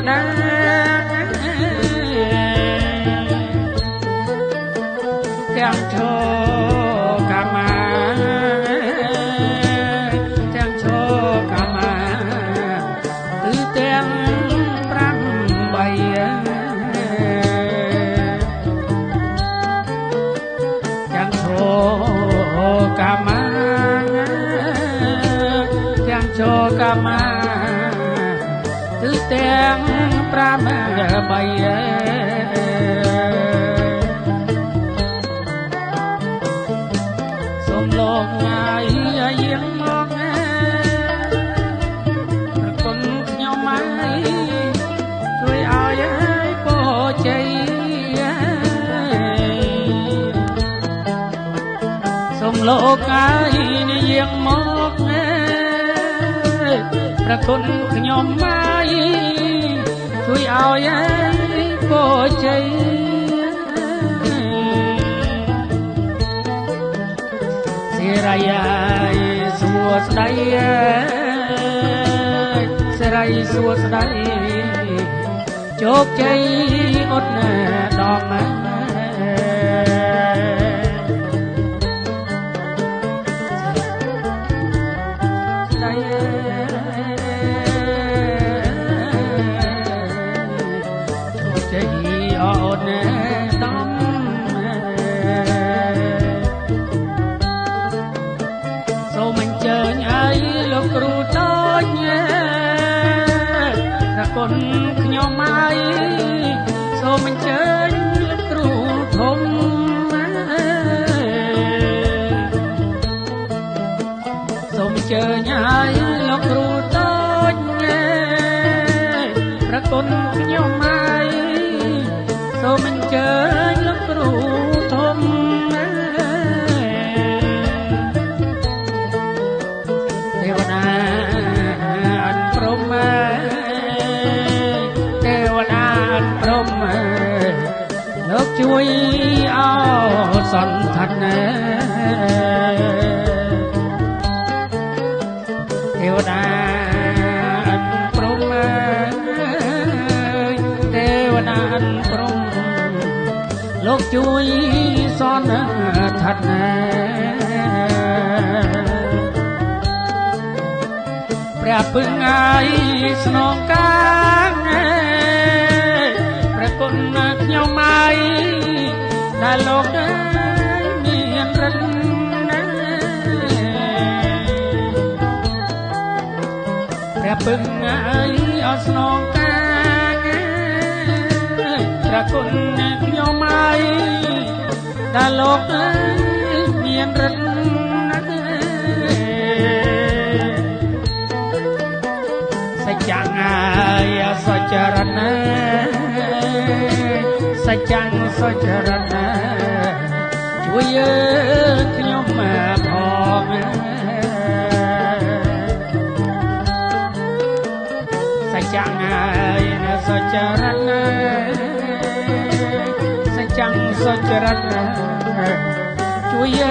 តាទាំងឈរកាមាទាំងឈរកាមាគឺទាំង8ទាំងឈរកាមាទាំងឈរកាមាគឺទាំង8សូមលោកងាយយាងមកប្រគុណខ្ញុំហើយជួយឲ្យពរជ័យសូមលោកងាយយាងមកប្រគុណខ្ញុំហើយជួយឲ្យពរជ័យសេរីសួស្តីសេរីសួស្តីជោគជ័យឧត្តមសូមអញ្ជើញឲ្យលោកគ្រូតូចប្រគុណខ្ញុំហើយសូមអញ្ជើញលោកគ្រូធំសូមអញ្ជើញឲ្យលោកគ្រូតូចប្រគុណខ្ញុំហើយសូមអញ្ជើញលោកគ្រូធំទេវតាអនព្រំទេវតាអនព្រំលោកជួយអោសន្ធិដ្ឋទេវតាអនព្រំទេវតាអនព្រំលោកជួយសន្ធិដ្ឋព្រះពឹងឲ្យស្នងការព្រះគុណខ្ញុំហើយដែលលោកមានរិទ្ធព្រះពឹងឲ្យស្នងការព្រះគុណខ្ញុំហើយដែលលោកមានរិទ្ធសច្ចង្ហើយសច្ចរណសច្ចង្សច្ចរណជួយខ្ញុំផងសច្ចង្ហើយសច្ចរណសច្ចង្សច្ចរណជួយ